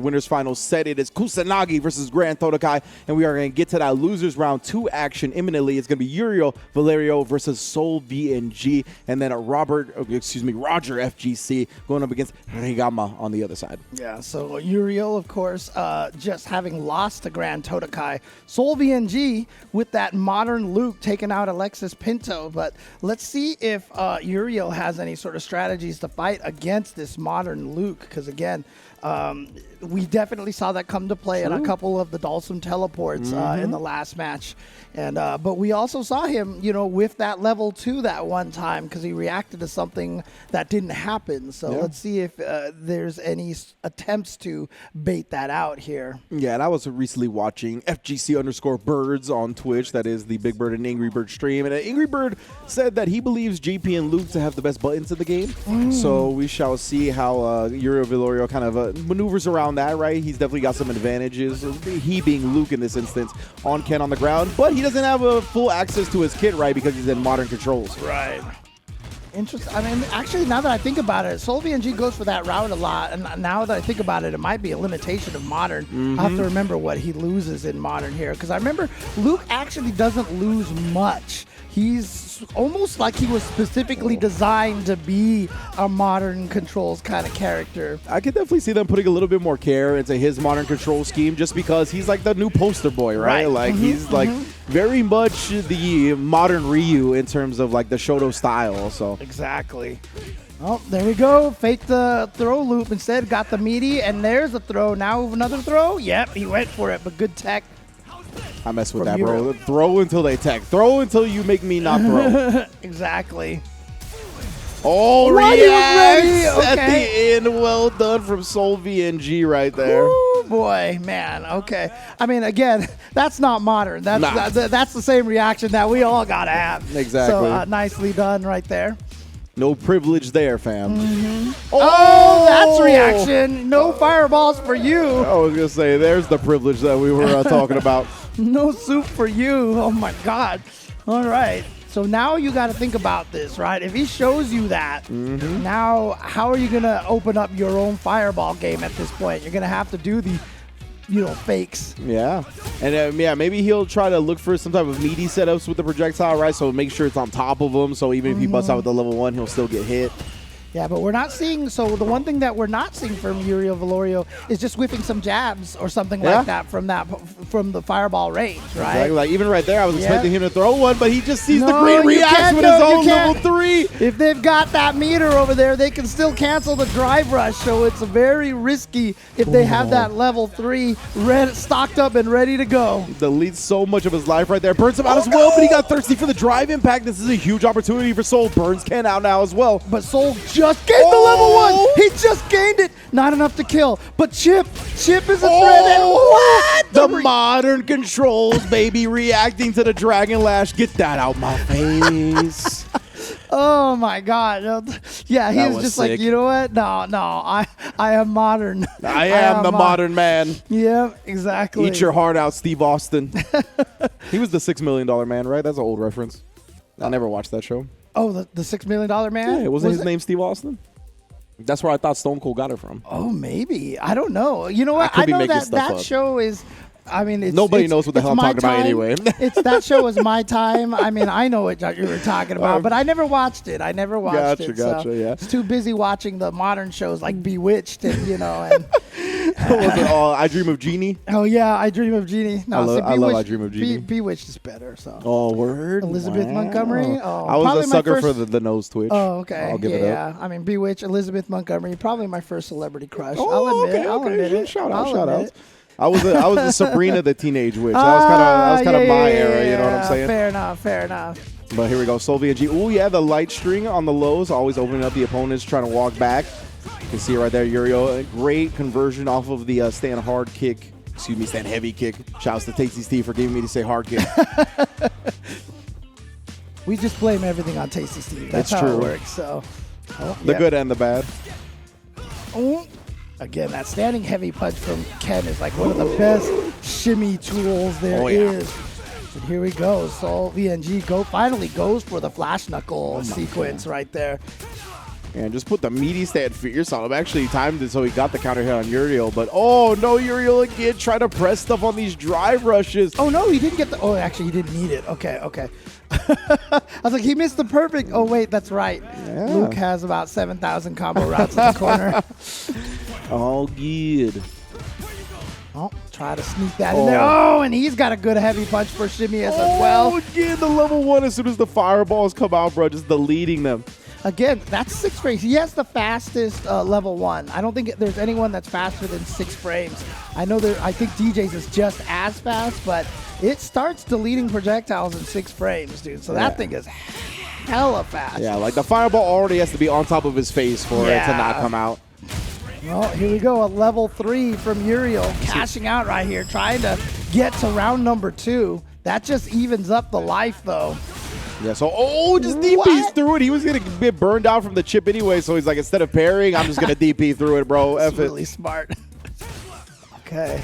winner's final set. It is Kusanagi versus Grand Todokai, and we are going to get to that losers round 2 action imminently. It's going to be Uriel Velorio versus SolVNG, and then Roger FGC going up against Rigama on the other side. Yeah, so Uriel, of course, just having lost to Grand Todokai. SolVNG with that modern Luke taking out Alexis Pinto, but let's see if Uriel has any sort of strategies to fight against this modern Luke, because again, we definitely saw that come to play in a couple of the Dhalsim teleports in the last match. And but we also saw him, with that level 2 that one time because he reacted to something that didn't happen. So let's see if there's any attempts to bait that out here. Yeah, and I was recently watching FGC_birds on Twitch. That is the Big Bird and Angry Bird stream. And Angry Bird said that he believes JP and Luke to have the best buttons in the game. So we shall see how Uriel Velorio kind of maneuvers around that, right? He's definitely got some advantages, he being Luke in this instance, on Ken on the ground. But he doesn't have a full access to his kit, right? Because he's in modern controls. Right. Interesting. I mean, actually, now that I think about it, SolVNG goes for that route a lot. And now that I think about it, it might be a limitation of modern. I have to remember what he loses in modern here. Because I remember Luke actually doesn't lose much. He's almost like he was specifically designed to be a modern controls kind of character. I could definitely see them putting a little bit more care into his modern control scheme just because he's like the new poster boy, right? Like he's like very much the modern Ryu in terms of like the Shoto style. So exactly. Oh, there we go. Fake the throw loop instead. Got the meaty, and there's the throw. Now another throw. Yep, he went for it, but good tech. I mess with that, bro. Throw until they tech. Throw until you make me not throw. Exactly. Oh, reacts at the end. Well done from SolVNG right there. Oh, boy, man. Okay. I mean, again, that's not modern. That's the same reaction that we all got to have. Exactly. So nicely done right there. No privilege there, fam. Oh, that's reaction. No fireballs for you. I was going to say, there's the privilege that we were talking about. No soup for you. Oh, my God. All right. So now you got to think about this, right? If he shows you that, now how are you going to open up your own fireball game at this point? You're going to have to do the fakes. Yeah. And maybe he'll try to look for some type of meaty setups with the projectile, right? So make sure it's on top of him. So even if he busts out with the level 1, he'll still get hit. Yeah, but we're not seeing, so the one thing that we're not seeing from Uriel Velorio is just whipping some jabs or something like that from the fireball range, right? Exactly. Like even right there, I was expecting him to throw one, but he just sees the green reacts with his own level 3. If they've got that meter over there, they can still cancel the drive rush, so it's very risky if they have that level 3 stocked up and ready to go. Deletes so much of his life right there. Burns him out as well, but he got thirsty for the drive impact. This is a huge opportunity for Sol. Burns Ken out now as well. But Sol just gained the level 1. He just gained it. Not enough to kill. But Chip is a threat. And what? The modern controls, baby, reacting to the Dragon Lash. Get that out my face. Oh my God. Yeah, he was just sick. Like, you know what? No, I am modern. I am the modern man. Yeah, exactly. Eat your heart out, Steve Austin. He was the $6 Million Man, right? That's an old reference. I never watched that show. Oh, the $6 Million Man? Yeah, wasn't his name Steve Austin? That's where I thought Stone Cold got it from. Oh, maybe. I don't know. You know what? I know that show is... I mean, nobody knows what the hell I'm talking about anyway. That show was my time. I mean, I know what you were talking about, but I never watched it. Gotcha, yeah. It's too busy watching the modern shows like Bewitched and, and... Was it all I Dream of Jeannie? Oh, yeah, I Dream of Jeannie. No, I love I Dream of Jeannie. Bewitched is better, so. Oh, word? Elizabeth Montgomery? Oh, I was a sucker for the nose twitch. Oh, okay. I'll give it up. Yeah, I mean, Bewitched, Elizabeth Montgomery, probably my first celebrity crush. Oh, I'll admit it. Shout out. I was a Sabrina the Teenage Witch. That was kind of my era, you know what I'm saying? Fair enough. But here we go, SolVNG. Oh, yeah, the light string on the lows, always opening up the opponents, trying to walk back. You can see right there, Uriel, a great conversion off of the stand heavy kick. Shouts to Tasty Steve for giving me to say hard kick. We just blame everything on Tasty Steve. That's how it works. So, the good and the bad. Oh. Again, that standing heavy punch from Ken is like one of the best shimmy tools there is. And here we go. SolVNG finally goes for the flash knuckle sequence right there. And just put the meaty stand fierce on him. Actually timed it so he got the counter hit on Uriel. But, oh, no, Uriel again trying to press stuff on these drive rushes. Oh, no, he didn't get the... Oh, actually, he didn't need it. Okay. I was like, he missed the perfect... Oh, wait, that's right. Yeah. Luke has about 7,000 combo routes in the corner. All good. Oh, try to sneak that in there. Oh, and he's got a good heavy punch for Shimius as well. Again, the level 1 as soon as the fireballs come out, bro, just deleting them. Again, that's 6 frames. He has the fastest level 1. I don't think there's anyone that's faster than 6 frames. I think DJ's is just as fast, but it starts deleting projectiles in 6 frames, dude. So that thing is hella fast. Yeah, like the fireball already has to be on top of his face for it to not come out. Well, here we go. A level 3 from Uriel, cashing out right here, trying to get to round number 2. That just evens up the life, though. Yeah, so, just DP's through it. He was going to get burned out from the chip anyway, so he's like, instead of parrying, I'm just going to DP through it, bro. That's really smart. Okay.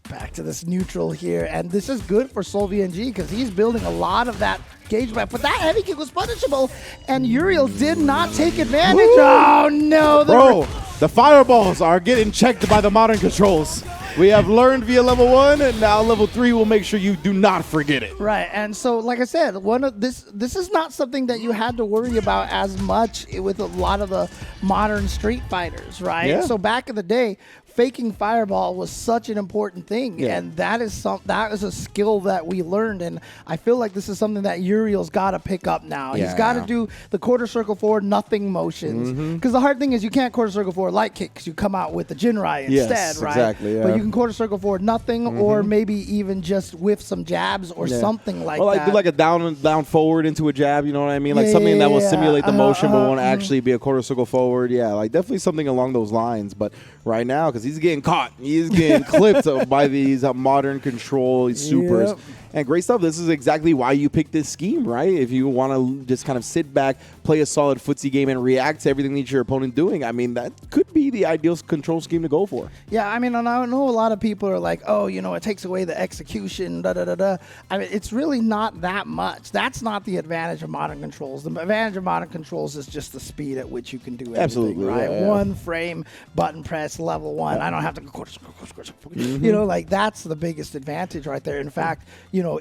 Back to this neutral here, and this is good for SolVNG because he's building a lot of that gauge map. But that heavy kick was punishable, and Uriel did not take advantage. Woo! Oh, no. Bro, the fireballs are getting checked by the modern controls. We have learned via level 1, and now level 3 will make sure you do not forget it. Right, and so like I said, this is not something that you had to worry about as much with a lot of the modern Street Fighters, right? Yeah. So back in the day, faking fireball was such an important thing, and that is a skill that we learned, and I feel like this is something that Uriel's got to pick up now. Yeah. He's got to do the quarter circle forward, nothing motions, because the hard thing is you can't quarter circle forward light kick because you come out with the Jinrai instead, right? Exactly. Yeah. But you can quarter circle forward nothing, or maybe even just whiff some jabs or something like that. Do like a down forward into a jab, you know what I mean? Like something that will simulate the motion but won't actually be a quarter circle forward. Yeah, like definitely something along those lines. But right now, because he's getting caught, he's getting clipped by these modern control supers. Yep. And great stuff. This is exactly why you pick this scheme, right? If you want to just kind of sit back, play a solid footsie game, and react to everything that your opponent doing, I mean, that could be the ideal control scheme to go for. Yeah, I mean, and I know a lot of people are like, oh, it takes away the execution, da-da-da-da. I mean, it's really not that much. That's not the advantage of modern controls. The advantage of modern controls is just the speed at which you can do everything, Absolutely, right? Yeah. 1 frame, button press, level 1. I don't have to go quarter circle. Like that's the biggest advantage right there. In fact,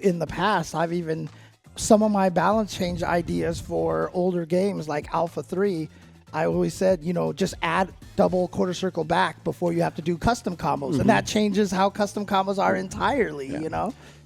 in the past, I've even some of my balance change ideas for older games like Alpha 3, I always said, just add double quarter circle back before you have to do custom combos. And that changes how custom combos are entirely,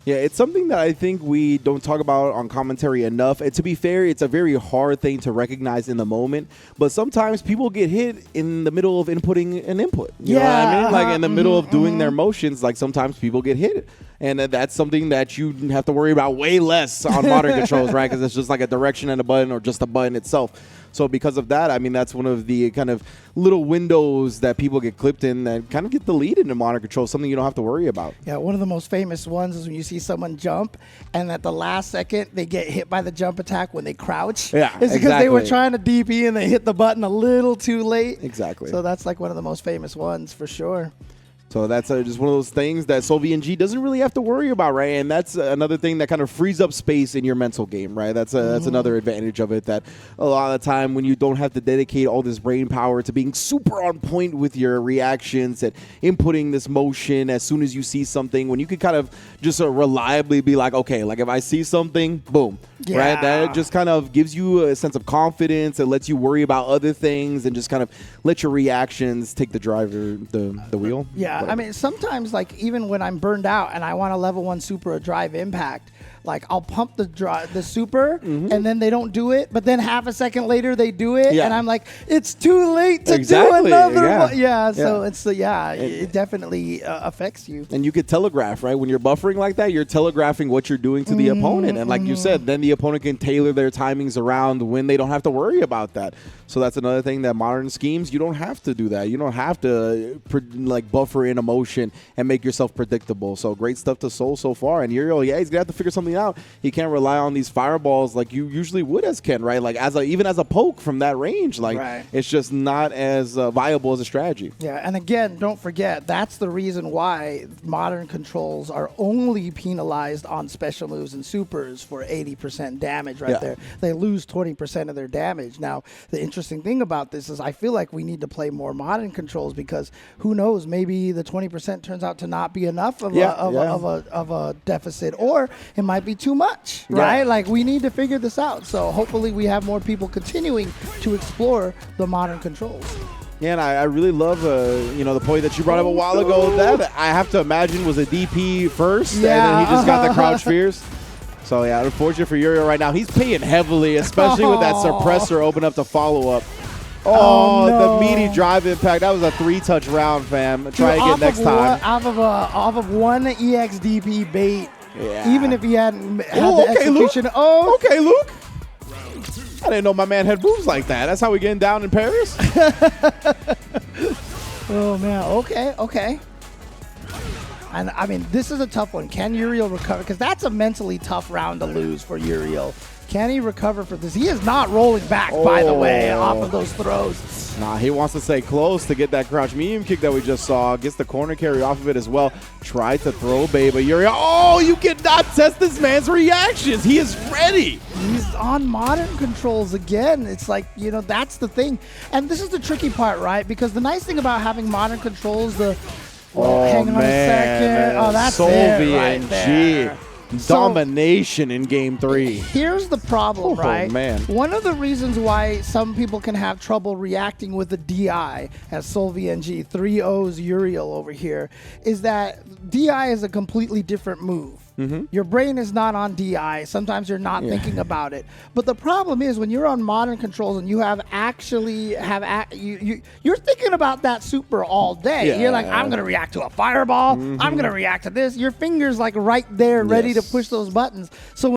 Yeah, it's something that I think we don't talk about on commentary enough. And to be fair, it's a very hard thing to recognize in the moment. But sometimes people get hit in the middle of inputting an input. You know what I mean? Like in the middle of doing their motions, like sometimes people get hit. And that's something that you have to worry about way less on modern controls, right? Because it's just like a direction and a button or just a button itself. So because of that, I mean, that's one of the kind of little windows that people get clipped in that kind of get deleted in modern control, something you don't have to worry about. Yeah, one of the most famous ones is when you see someone jump and at the last second they get hit by the jump attack when they crouch. Yeah, it's because they were trying to DP and they hit the button a little too late. Exactly. So that's like one of the most famous ones for sure. So that's just one of those things that SolVNG doesn't really have to worry about, right? And that's another thing that kind of frees up space in your mental game, right? That's another advantage of it, that a lot of the time when you don't have to dedicate all this brain power to being super on point with your reactions and inputting this motion as soon as you see something, when you can kind of just reliably be like, okay, like if I see something, boom, right? That just kind of gives you a sense of confidence. It lets you worry about other things and just kind of let your reactions take the driver, the wheel. Yeah. I mean, sometimes, like, even when I'm burned out and I want a level 1 super or drive impact, like, I'll pump the super, and then they don't do it, but then half a second later they do it, and I'm like, it's too late to do another one. So it's, it definitely affects you. And you could telegraph, right? When you're buffering like that, you're telegraphing what you're doing to the opponent. And like you said, then the opponent can tailor their timings around when they don't have to worry about that. So that's another thing that modern schemes, you don't have to do that. You don't have to buffer in emotion and make yourself predictable. So great stuff to Sol so far. And Uriel, he's going to have to figure something holding out, he can't rely on these fireballs like you usually would as Ken, right? Like even as a poke from that range, like it's just not as viable as a strategy. Yeah, and again, don't forget, that's the reason why modern controls are only penalized on special moves and supers for 80% damage there. They lose 20% of their damage. Now, the interesting thing about this is I feel like we need to play more modern controls because who knows, maybe the 20% turns out to not be enough of a deficit, or it might be too much, right? Like we need to figure this out. So hopefully we have more people continuing to explore the modern controls. Yeah, and I really love, the point that you brought up a while ago. That I have to imagine was a DP first, and then he just got the crouch fierce. So, yeah, unfortunate for Uriel right now. He's paying heavily, especially with that suppressor open up to follow up. Oh, no. The meaty drive impact. That was a 3-touch round, fam. Try again next time. Off of one EXDP bait, even if he hadn't had the execution. Luke. Oh, okay, Luke. I didn't know my man had moves like that. That's how we getting down in Paris? Oh, man. Okay. And, I mean, this is a tough one. Can Uriel recover? Because that's a mentally tough round to lose for Uriel. Can he recover for this? He is not rolling back, by the way, off of those throws. Nah, he wants to stay close to get that crouch medium kick that we just saw. Gets the corner carry off of it as well. Tried to throw bait, but Uriel, you cannot test this man's reactions. He is ready. He's on modern controls again. It's like, that's the thing. And this is the tricky part, right? Because the nice thing about having modern controls, hang on a second. Oh, that's it right there. Domination in game 3. Here's the problem, right? Man. One of the reasons why some people can have trouble reacting with the DI, as SolVNG, 3-0's Uriel over here, is that DI is a completely different move. Your brain is not on DI. Sometimes you're not thinking about it. But the problem is when you're on modern controls and you you're thinking about that super all day. You're like, I'm going to react to a fireball. I'm going to react to this. Your finger's like right there ready to push those buttons. So